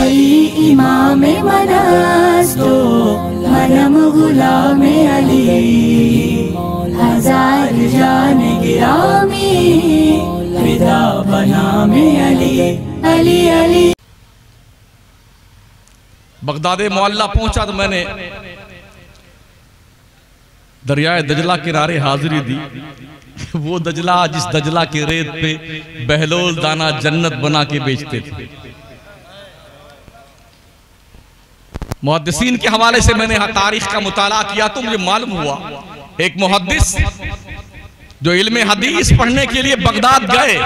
अली इमाम मनस्तो मनम गुलाम अली, हजार जान गिरामी फिदा बनाम अली, अली अली। बगदाद मोहल्ला पहुंचा तो मैंने दरियाए दजला किनारे हाजिरी दी। वो दजला जिस दजला के रेत पे बहलोल दाना जन्नत बना के बेचते थे। मुहद्दिसीन के हवाले से मैंने तारीख का मुताला किया तो मुझे मालूम हुआ एक मुहद्दिस जो इल्मे हदीस पढ़ने के लिए बगदाद गए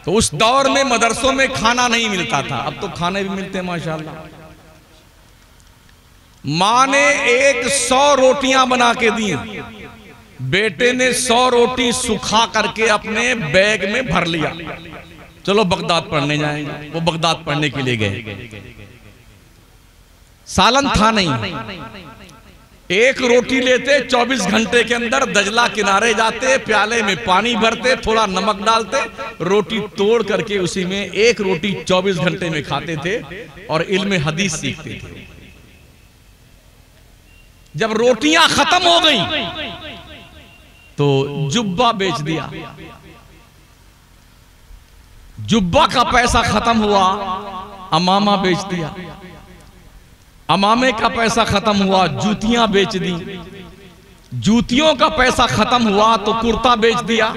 तो उस दौर में मदरसों में खाना नहीं मिलता था, अब तो खाने भी मिलते हैं माशाल्लाह। माँ ने 100 रोटियां बना के दी, बेटे ने 100 रोटी सुखा करके अपने बैग में भर लिया, चलो बगदाद पढ़ने जाएंगे। वो बगदाद पढ़ने के लिए गए। सालन था नहीं, एक रोटी लेते 24 घंटे के अंदर दजला किनारे जाते, प्याले में पानी भरते, थोड़ा नमक डालते, रोटी तोड़ करके उसी में एक रोटी 24 घंटे में खाते थे और इल्म हदीस सीखते थे। जब रोटियां खत्म हो गई तो जुब्बा बेच दिया। जुब्बा का पैसा खत्म हुआ, अमामा बेच दिया। अमामे का पैसा खत्म हुआ, जूतियां बेच दी। जूतियों का पैसा खत्म हुआ तो कुर्ता बेच दिया।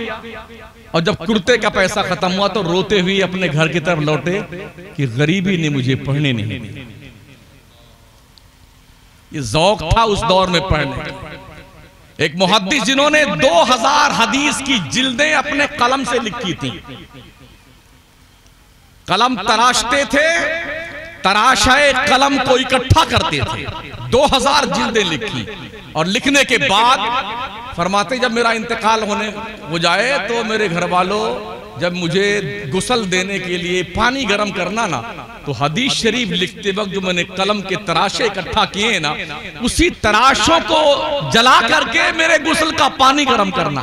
और जब कुर्ते का पैसा खत्म हुआ तो रोते हुए अपने घर की तरफ लौटे कि गरीबी ने मुझे पढ़ने नहीं दी। ये ज़ौक़ था उस दौर में पढ़ने का। एक मुहद्दिस जिन्होंने 2000 हदीस की जिल्दें अपने कलम से लिखी थी। कलम तराशते थे, तराशाए कलम को इकट्ठा करते थे। 2000 जिल्दें लिखी और लिखने के बाद फरमाते जब मेरा इंतकाल हो जाए तो मेरे घर वालों जब मुझे गुस्ल देने के लिए पानी गर्म करना ना, तो हदीस शरीफ लिखते वक्त जो मैंने कलम के तराशे इकट्ठा किए ना, उसी तराशों को जला करके मेरे गुस्ल का पानी गर्म करना।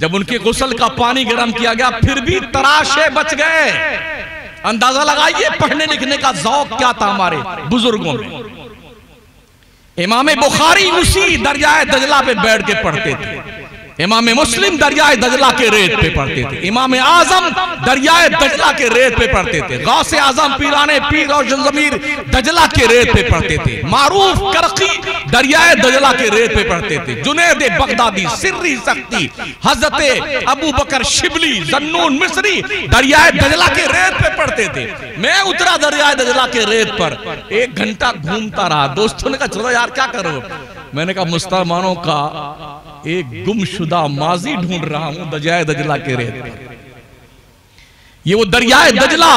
जब उनके गुस्ल का पानी गर्म किया गया फिर भी तराशे बच गए। अंदाजा लगाइए पढ़ने लिखने का ज़ौक़ क्या था हमारे बुजुर्गों में। इमाम बुखारी उसी दरियाए दजला पे बैठ के पढ़ते थे। इमाम मुस्लिम दरियाए दजला के रेत पे पढ़ते थे। इमाम आजम दरियाए दजला के रेत पे पढ़ते थे। गौसे आजम पीराने पीर और जमीर दजला के रेत पे पढ़ते थे। मारूफ करकी दरियाए दजला के रेत पे पढ़ते थे। जुनैद बगदादी, सिर्री सख्ती, हजरत अबू बकर शिबली, जन्नून मिस्री दरियाए दजला के रेत पे पढ़ते थे। मैं उतरा दरियाए दजला के रेत पर, 1 घंटा घूमता रहा। दोस्तों ने कहा चलो यार क्या करो। मैंने कहा मुसलमानों का एक गुमशुदा माजी ढूंढ रहा हूं दरियाए दजला के रेत पर। ये वो दरियाए दजला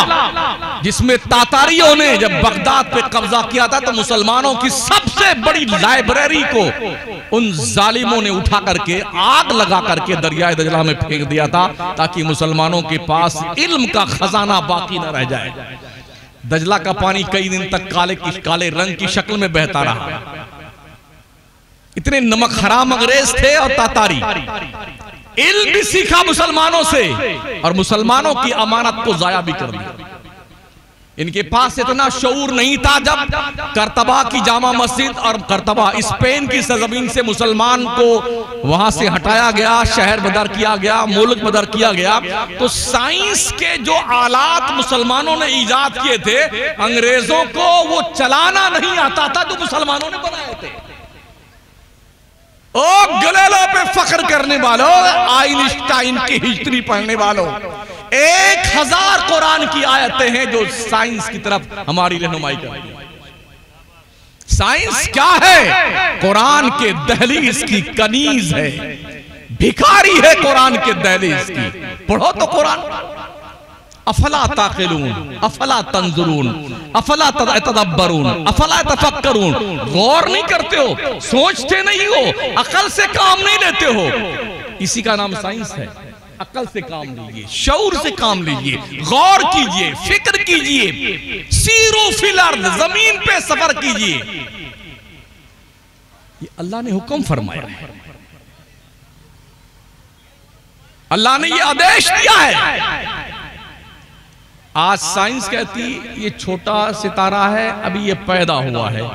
जिसमें तातारियों ने जब बगदाद पे कब्जा किया था तो मुसलमानों की सबसे बड़ी लाइब्रेरी को उन जालिमों ने उठा करके आग लगा करके दरियाए दजला में फेंक दिया था ताकि मुसलमानों के पास इल्म का खजाना बाकी न रह जाए। दजला का पानी कई दिन तक काले रंग की शक्ल में बहता रहा। इतने नमक हराम अंग्रेज थे और तातारी। इल्म भी सीखा मुसलमानों से और मुसलमानों की अमानत को जाया भी कर दिया। इनके पास इतना शऊर नहीं था। जब करतबा की जामा मस्जिद और करतबा स्पेन की सरजमीन से मुसलमान को वहां से हटाया गया, शहर बदर किया गया, मुल्क बदर किया गया, तो साइंस के जो आलात मुसलमानों ने ईजाद किए थे अंग्रेजों को वो चलाना नहीं आता था जो मुसलमानों ने बनाए थे। ओ गलेलो पे फख्र करने वालों, आइंस्टाइन की हिस्ट्री पढ़ने वालों, 1000 कुरान की आयतें हैं जो साइंस की तरफ हमारी रहनुमाई करती हैं। साइंस क्या है? कुरान के दहलीज की कनीज है, भिखारी है कुरान के दहलीज की। पढ़ो तो कुरान। अफला ताक़िलून, अफला तंजुरून, अफला तदब्बरून, अफला तफक्करून। गौर नहीं करते हो, सोचते नहीं हो, अकल से काम नहीं लेते हो। इसी का नाम साइंस है। अकल से काम लीजिए, शऊर से काम लीजिए, गौर कीजिए, फिक्र कीजिए, सीरो फिल अर्द, जमीन पे सफर कीजिए। ये अल्लाह ने हुक्म फरमाया है, अल्लाह ने ये आदेश दिया है। आज साइंस कहती ये छोटा सितारा है, अभी ये पैदा हुआ है,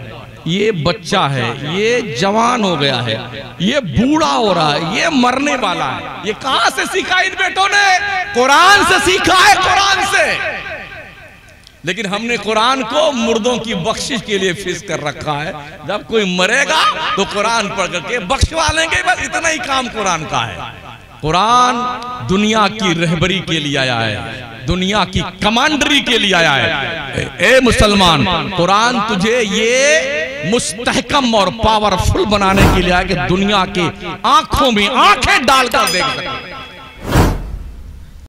ये बच्चा है, ये जवान हो गया है, ये बूढ़ा हो रहा है, ये मरने वाला है। ये कहां से सीखा इन बेटों ने? कुरान से सीखा है, कुरान से। लेकिन हमने कुरान को मुर्दों की बख्शिश के लिए फिक्स कर रखा है। जब कोई मरेगा तो कुरान पढ़ करके बख्शवा लेंगे, बस इतना ही काम कुरान का है। कुरान दुनिया की रहबरी के लिए आया है, दुनिया की कमांडरी के लिए आया है। ए मुसलमान, कुरान तुझे ये मुस्तहकम और पावरफुल बनाने के लिए आया कि दुनिया की आंखों में आंखें डालकर देख सके।